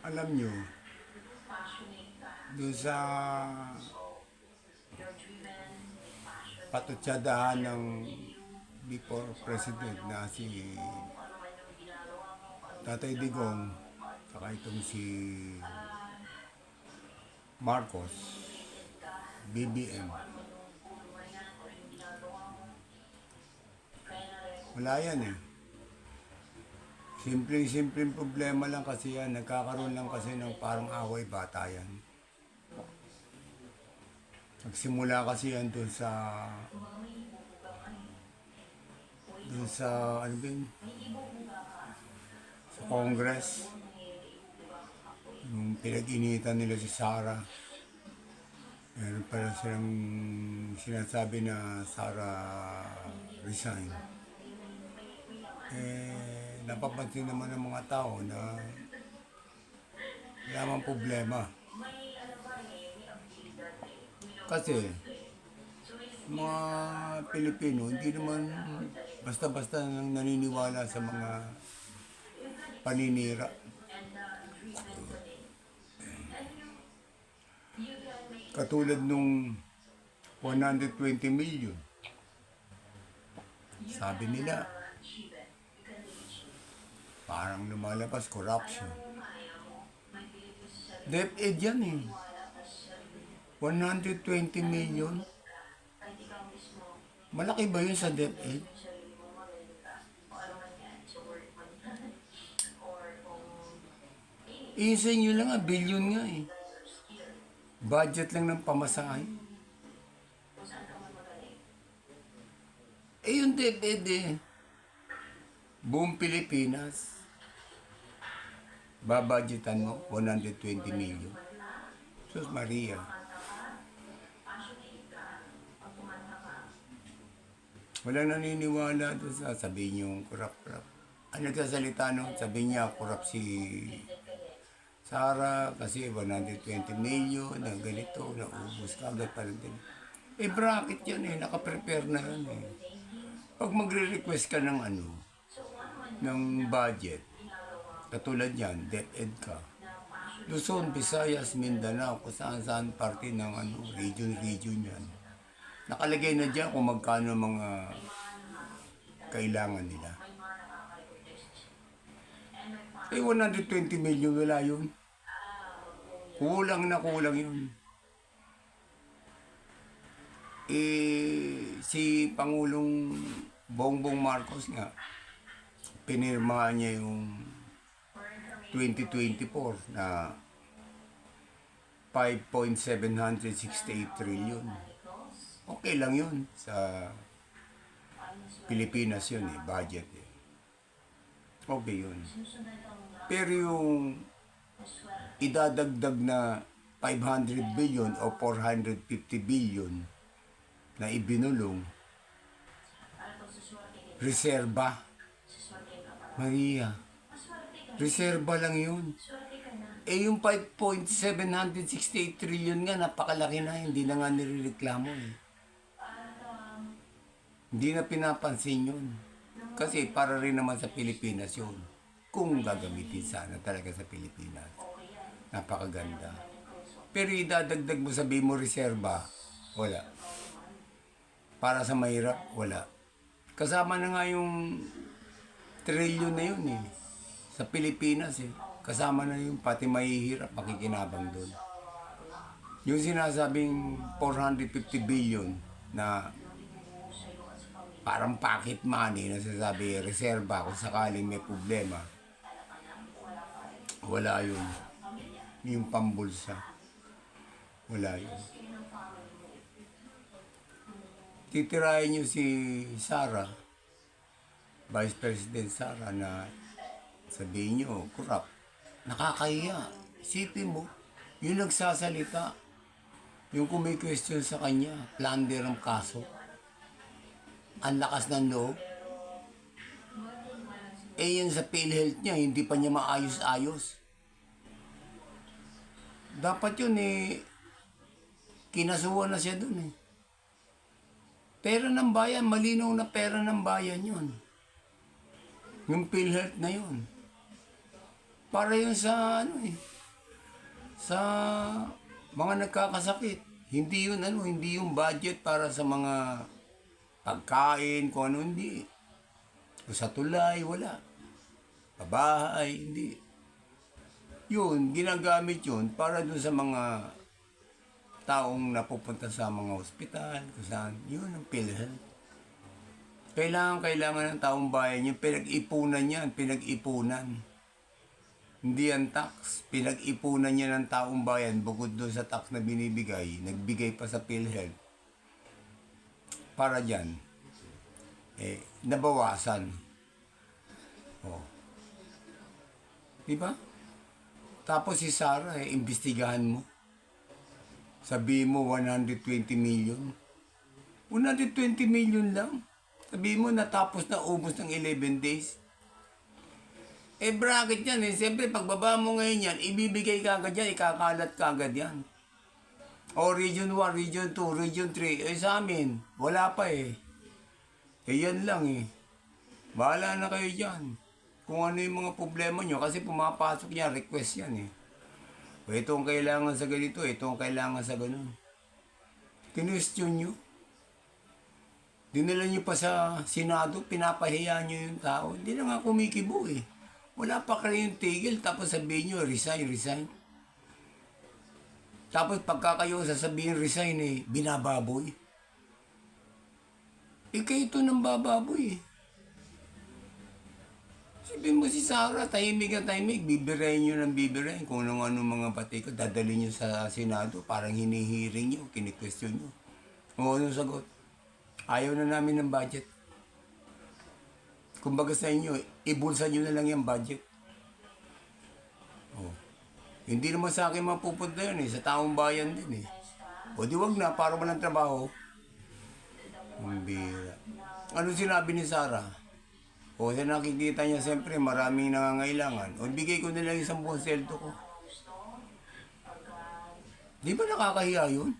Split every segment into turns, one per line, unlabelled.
Alam nyo, dun sa patutsadahan ng before president na si Tatay Digong, saka itong si Marcos, BBM. Wala yan eh. Simpleng problema lang kasi yan. Nagkakaroon lang kasi ng parang away bata yan. Nagsimula kasi yan dun sa ano ba yun? Sa Congress. Nung pinag-initan nila si Sara. Meron pala silang sinasabi na Sara resign. Napapansin naman ng mga tao na wala mang problema. Kasi mga Pilipino hindi naman basta-basta naniniwala sa mga paninira. Katulad nung 120 million. Sabi nila, parang lumalabas corruption. DepEd yan eh. 120 million. Malaki ba yun sa DepEd? Sa inyo lang nga, billion nga eh. Budget lang ng pamasahe. Yung DepEd eh. Buong Pilipinas. Babudgetan mo, 120 million. Sus Maria. Walang naniniwala doon sa sabihin yung kurap-kurap. Ang nagsasalita no, sabihin niya kurap si Sara kasi 120 million na ganito, naubos kagad pa rin din. Bracket yan eh, nakaprepare na yan eh. Pag magre-request ka ng ng budget, katulad yan, DepEd ka, Luzon, Visayas, Mindanao, kung saan-saan parte ng region yan. Nakalagay na dyan kung magkano mga kailangan nila. 120 million wala yun. Kulang na kulang yun. Si Pangulong Bongbong Marcos nga, pinirmahan niya yung 2024 na 5.768 trillion. Okay lang yun sa Pilipinas yun eh, budget eh. Okay yun. Pero yung idadagdag na 500 billion o 450 billion na ibinulong, reserba. Maria, reserba lang yun. Yung 5.768 trillion nga, napakalaki na, hindi na nga nireklamo eh. Hindi na pinapansin yun. Kasi para rin naman sa Pilipinas yun. Kung gagamitin sana talaga sa Pilipinas. Napakaganda. Pero idadagdag mo, sabihin mo reserba, wala. Para sa mahirap, wala. Kasama na nga yung trillion na yun eh. Sa Pilipinas eh. Kasama na yung pati mahihirap, makikinabang doon. Yung sinasabing 450 billion na parang pocket money na sasabi reserba kung sakaling may problema, wala yun. Yung pambulsa, wala yun. Titirahin nyo si Sara, Vice President Sara, na sabihin nyo, corrupt. Nakakahiya. Isipin mo, yung nagsasalita, yung kung may question sa kanya, plunder ang kaso. Ang lakas ng loob. Yan sa PhilHealth niya, hindi pa niya maayos-ayos. Dapat yun kinasuhan na siya dun eh. Pera ng bayan, malinaw na pera ng bayan yun. Yung PhilHealth na yun. para yun sa ano eh, sa mga nagkakasakit. Hindi yun ano, hindi yung budget para sa mga pagkain, kung ano, hindi. O sa tulay, wala. Pabahay, hindi. Yun, ginagamit yun para dun sa mga taong napupunta sa mga ospital, kung saan, yun ang PhilHealth. Kailangan ng taong bayan yung pinag-ipunan yan, pinag-ipunan. Hindi yan tax, pinag-ipunan niya ng taong bayan bukod doon sa tax na binibigay, nagbigay pa sa PhilHealth. Para dyan, nabawasan. Oh. Diba? Tapos si Sarah, imbestigahan mo. Sabihin mo 120 million. 120 million lang. Sabihin mo natapos na ubos ng 11 days. Bracket yan eh. Siyempre, pagbaba mo ngayon yan, ibibigay ka agad yan, ikakalat ka agad yan. O Region 1, Region 2, Region 3. Sa amin, wala pa eh. Yan lang eh. Bahala na kayo dyan. Kung ano yung mga problema nyo, kasi pumapasok yan, request yan eh. O ito ang kailangan sa ganito, ito ang kailangan sa ganun. Kinwestiyon nyo. Dinala nyo pa sa Senado, pinapahiya nyo yung tao. Hindi na nga kumikibo eh. Wala pa kayong tigil, tapos sabihin nyo, resign. Tapos pagka kayo sasabihin resign eh, binababoy. Kayo ito ng bababoy eh. Sabihin mo si Sarah, tahimik na tahimik, bibirayin nyo ng bibirayin. Kung ano mga pati ko, dadalhin nyo sa Senado, parang hinihiring nyo, kini-question nyo. O anong sagot? Ayaw na namin ng budget. Kumbaga sa inyo, ibulsa nyo na lang yung budget. Oh. Hindi naman sa akin mapupunta yun eh, sa taong bayan din eh. O di wag na, para walang trabaho. Bira. Ano sinabi ni Sarah? O sa nakikita niya, siyempre maraming nangangailangan. O bigay ko nila yung 10 sweldo ko. Di ba nakakahiya yun?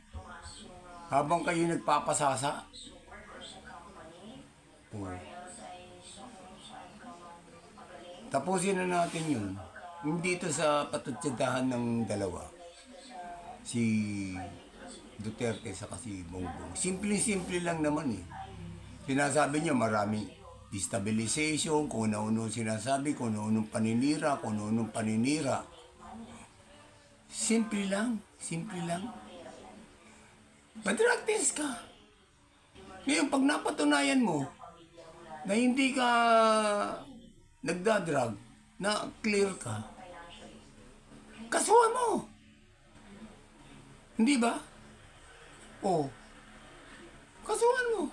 Habang kayo nagpapasasa. O. Tapusin na natin yun. Hindi ito sa patutsadahan ng dalawa. Si Duterte sa si Bongbong. Simple-simple lang naman eh. Sinasabi niya maraming destabilization, kung ano sinasabi, kung ano paninira, kung ano paninira. Simple lang. Drug test ka. Ngayon, pag napatunayan mo na hindi ka nagdadrag, na clear ka, kasuhan mo. Hindi ba? O, kasuhan mo.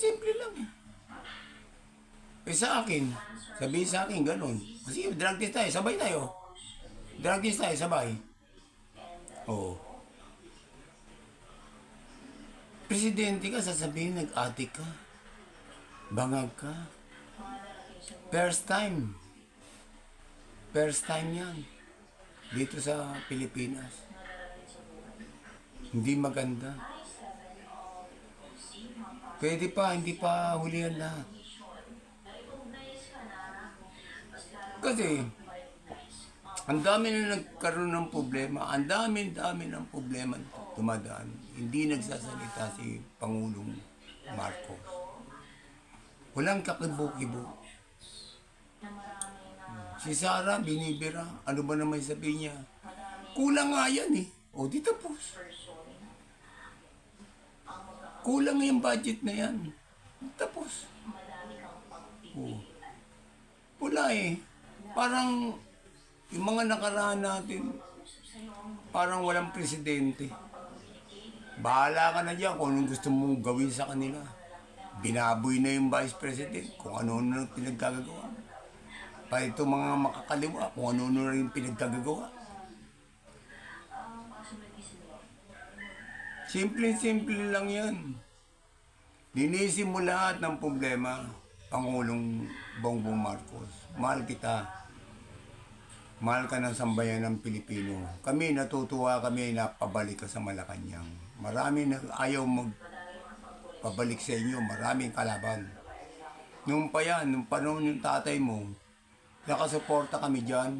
Simple lang eh. Sa akin, sabihin sa akin ganun. Kasi drug test tayo, sabay tayo. Drug test tayo, sabay. Oo. Presidente ka, sasabihin nag-atik ka. Bangag ka. First time yan. Dito sa Pilipinas. Hindi maganda. Pwede pa, hindi pa hulihan lahat. Kasi, ang dami na nagkaroon ng problema. Ang dami ng problema tumadaan. Hindi nagsasalita si Pangulong Marcos. Walang kakibo-kibo. Si Sarah, binibira. Ano ba naman sabihin niya? Kulang nga yan eh. O, di tapos. Kulang yung budget na yan. Tapos. O. Wala eh. Parang yung mga nakaraan natin, parang walang presidente. Bahala ka na dyan kung anong gusto mong gawin sa kanila. Binaboy na yung vice president kung ano-ano pinagkagagawa. Pa ito mga makakaliwa kung ano-ano rin pinagkagagawa. Simple lang yan. Linisin mo lahat ng problema, Pangulong Bongbong Marcos. Mahal kita. Mahal ka ng sambayan ng Pilipino. Kami, natutuwa kami na pabalik ka sa Malacanang. Marami na ayaw pabalik sa inyo, maraming kalaban. Nung pa yan, nung panahon yung tatay mo, nakasuporta kami dyan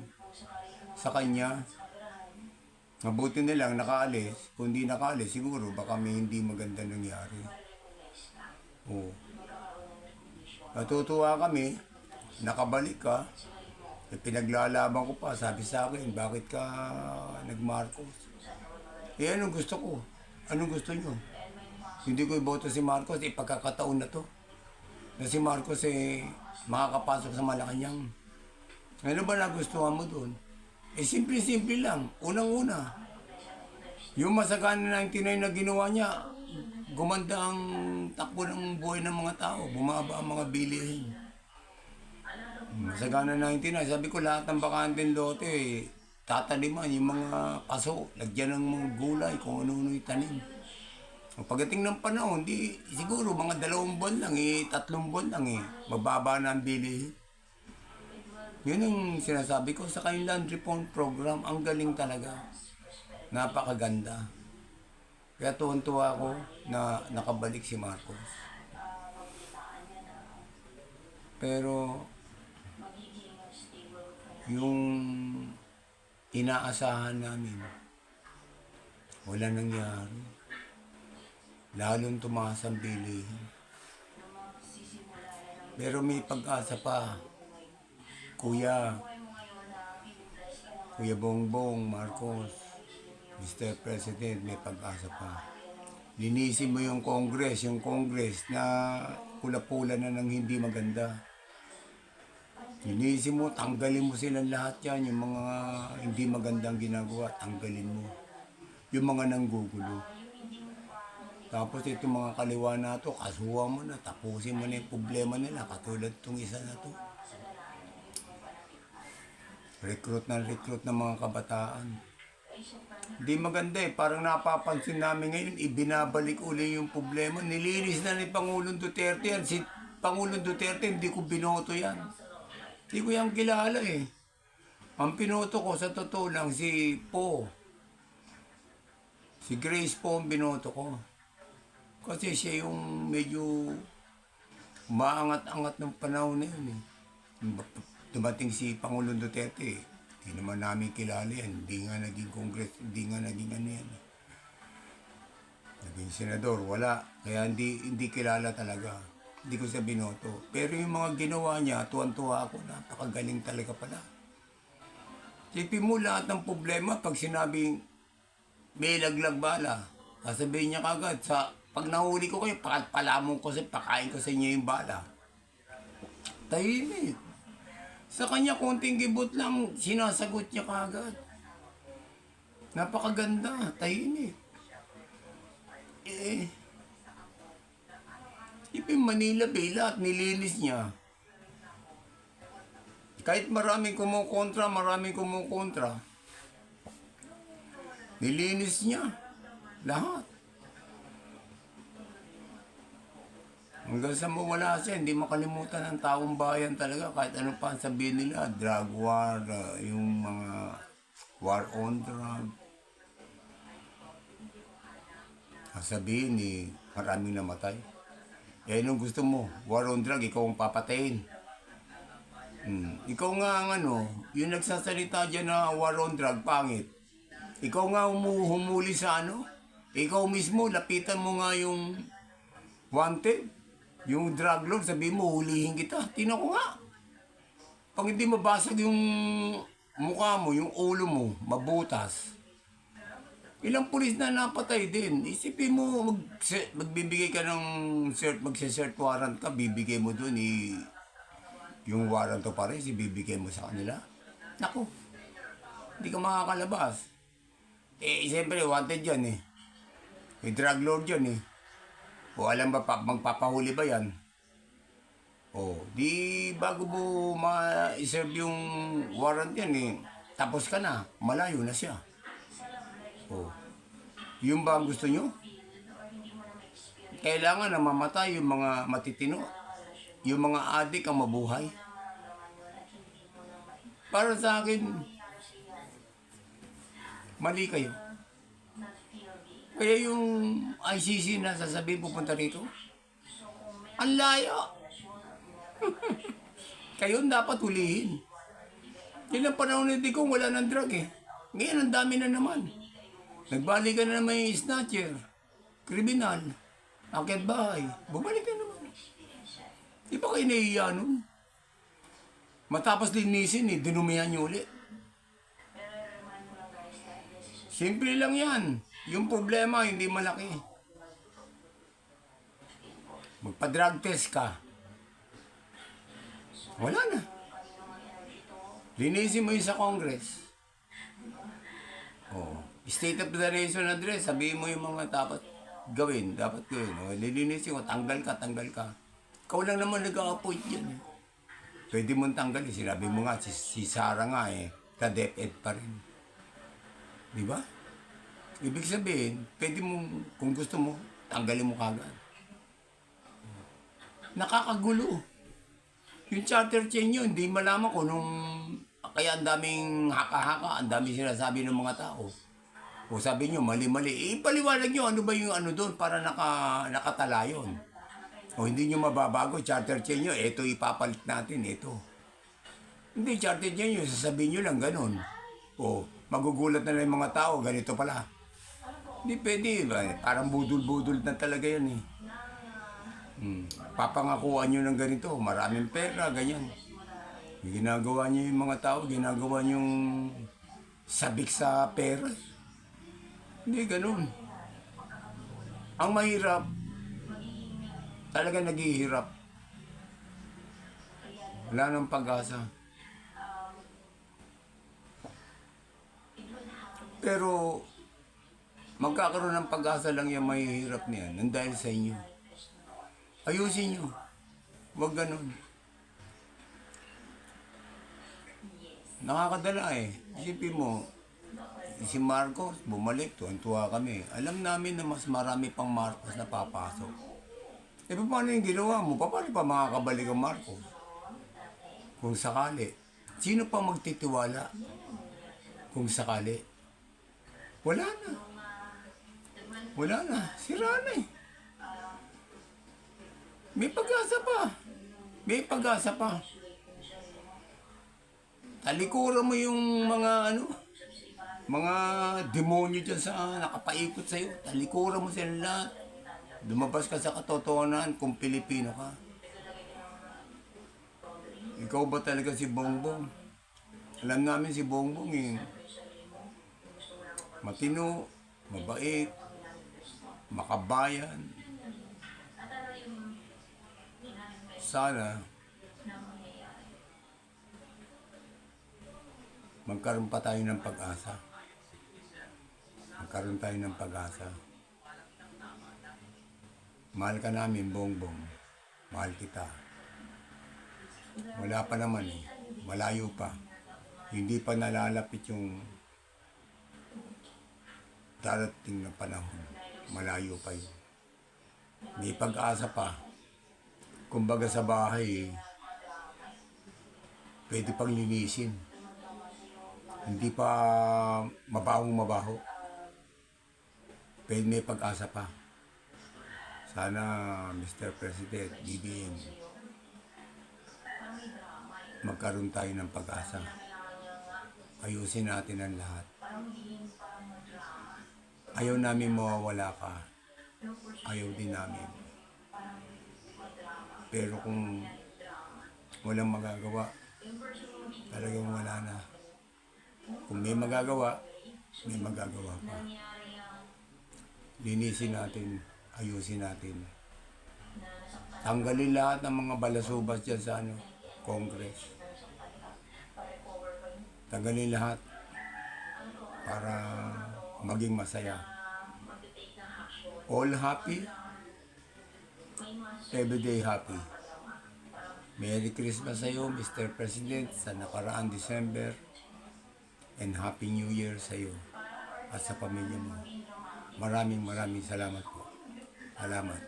sa kanya. Mabuti na lang nakaalis. Kung di nakaalis, siguro baka may hindi maganda nangyari. Oo. Natutuwa kami, nakabalik ka. Pinaglalaban ko pa, sabi sa akin, bakit ka nag-Marcos? Anong gusto ko? Anong gusto nyo? Hindi ko iboto si Marcos, pagkakataon na to. Na si Marcos makakapasok sa Malacanang. Ano ba nagustuhan mo doon? Simple-simple lang. Unang-una, yung Masagana 99 na ginawa niya, gumanda ang takbo ng buhay ng mga tao. Bumaba ang mga bilihin. Masagana 99, sabi ko lahat ng bakanteng lote, tataniman yung mga paso, lagyan ng mga gulay, kung ano-ano itanim. Pagdating ng panahon, siguro mga 2 buwan lang, 3 buwan lang, mababa na ang bilihin. Yun ang sinasabi ko sa kanyang land reform program. Ang galing talaga. Napakaganda. Kaya tuwan-tuwa ako na nakabalik si Marcos. Pero yung inaasahan namin, wala nangyari. Lalong tumaas ang bilihin. Pero may pag-asa pa. Kuya Bongbong Marcos, Mr. President, may pag-asa pa. Linisin mo yung Congress na pula-pula na ng hindi maganda. Linisin mo, tanggalin mo silang lahat yan, yung mga hindi magandang ginagawa, tanggalin mo. Yung mga nanggugulo. Tapos itong mga kaliwa na to, kasuhan mo na, tapusin mo na yung problema nila, katulad itong isa na to. Recruit ng mga kabataan. Hindi maganda parang napapansin namin ngayon, ibinabalik uli yung problema. Nilinis na ni Pangulong Duterte yan. Si Pangulong Duterte, hindi ko binoto yan. Hindi ko yan kilala Ang pinoto ko, sa totoo lang, si Po. Si Grace Po ang binoto ko. Kasi siya yung medyo maangat-angat ng panahon na yun Dumating si Pangulong Duterte, hindi naman namin kilala yan. Hindi nga naging Congress, hindi nga naging ano yan. Naging senador, wala. Kaya hindi kilala talaga. Hindi ko siya binoto. Pero yung mga ginawa niya, tuwan-tuwa ako, napakagaling talaga pala. Sipin mo lahat ng problema pag sinabing may laglag bala. Sasabihin niya kagad, pag nahuli ko kayo, palamon ko pakain ko sa inyo yung bala. Tahimik. Sa kanya, konting gibot lang, sinasagot niya kagad. Napakaganda, tahimik. Ipin Manila Bay, lahat nilinis niya. Kahit maraming kumukontra, nilinis niya. Lahat. Hanggang sa mawala siya, hindi makalimutan ng taong bayan talaga. Kahit ano pa sabihin nila, drug war, yung mga war on drug. Sabihin maraming namatay. Anong gusto mo? War on drug, ikaw ang papatayin. Ikaw nga ang yung nagsasalita dyan na war on drug, pangit. Ikaw nga humuli sa Ikaw mismo, lapitan mo nga yung wanted. Yung drug lord, sabihin mo, hulihin kita. Tingnan ko nga. Pag hindi mabasag yung mukha mo, yung ulo mo, mabutas. Ilang pulis na napatay din. Isipin mo, magbibigay ka ng magse-search warrant ka, bibigay mo dun yung warrant to pares, ibibigay mo sa kanila. Naku, hindi ka makakalabas. Siyempre, wanted yan May drug lord yan O alam ba, magpapahuli ba yan? Di bago mo ma-serve yung warrant yan tapos ka na, malayo na siya. Yung ba ang gusto nyo? Kailangan na mamatay yung mga matitino. Yung mga adik ang mabuhay. Para sa akin, mali kayo. Kaya yung ICC na sasabihin pupunta rito, Ang layo. Kayo ang dapat hulihin. Yan ang panahon ni Digong, wala ng drug eh. Ngayon, ang dami na naman. Nagbalikan na naman yung snatcher, kriminal, akyat bahay. Bumalik na naman. Di ba kayo nahihiya nun? Matapos linisin eh, dinumihan nyo ulit. Simple lang yan. Yung problema, hindi malaki. Magpa-drug test ka. Wala na. Linisin mo yun sa Congress. Oh. State of the Nation address, sabihin mo yung mga dapat gawin. Oh, lilinisin mo, tanggal ka. Ikaw lang naman nag-a-appoint yan. Eh. Pwede mong tanggalin. Sinabi mo nga, si Sara nga eh, ka-DepEd pa rin. Di ba? Ibig sabihin, pwede mong, kung gusto mo, tanggalin mo kagad. Nakakagulo. Yung charter change yun, hindi malaman ko nung, kaya ang daming haka-haka, ang daming sinasabi ng mga tao. O sabi nyo, mali-mali. Ipaliwanag nyo, ano ba yung ano doon para nakatala yun. O hindi nyo mababago, charter change nyo, eto ipapalit natin, eto. Hindi, charter change nyo, sasabihin nyo lang ganun. O, magugulat na lang yung mga tao, ganito pala. Hindi pwede, parang budol-budol na talaga yan eh. Papangakuan nyo ng ganito, maraming pera, ganyan. Ginagawa nyo yung mga tao, ginagawa nyo yung sabik sa pera. Hindi ganun. Ang mahirap, talaga naghihirap. Wala nang pag-asa. Pero, magkakaroon ng pag-asa lang yung mahihirap niyan, nang dahil sa inyo. Ayusin nyo. Huwag ganun. Nakakadala eh. Isipin mo, si Marcos, bumalik, tuwan-tuwa kami. Alam namin na mas marami pang Marcos na papasok. E paano yung ginawa mo? Paano pa makakabalik ang Marcos? Kung sakali. Sino pa magtitiwala? Kung sakali. Wala na. Wala na. Sira na eh. May pag-asa pa. May pag-asa pa. Talikuran mo yung mga mga demonyo dyan sa nakapaikot sa'yo. Talikuran mo sila lahat. Lumabas ka sa katotohanan kung Pilipino ka. Ikaw ba talaga si Bongbong? Alam namin si Bongbong eh. Matino, mabait, makabayan. Sana magkaroon pa tayo ng pag-asa. Magkaroon tayo ng pag-asa. Mahal ka namin, Bongbong. Mahal kita. Wala pa naman eh. Malayo pa. Hindi pa nalalapit yung darating na panahon. Malayo pa yun. May pag-asa pa. Kumbaga sa bahay, pwede pang linisin. Hindi pa mabahong-mabaho. Pwede may pag-asa pa. Sana, Mr. President, BBM, magkaroon tayo ng pag-asa. Ayusin natin ang lahat. Ayaw namin mawawala ka. Ayaw din namin. Pero kung walang magagawa, talagang wala na. Kung may magagawa pa. Linisin natin, ayusin natin. Tanggalin lahat ng mga balasubas dyan sa Congress. Tanggalin lahat para maging masaya. All happy, everyday happy. Merry Christmas sa iyo, Mr. President, sa nakaraang December. And Happy New Year sa iyo at sa pamilya mo. Maraming salamat po. Salamat.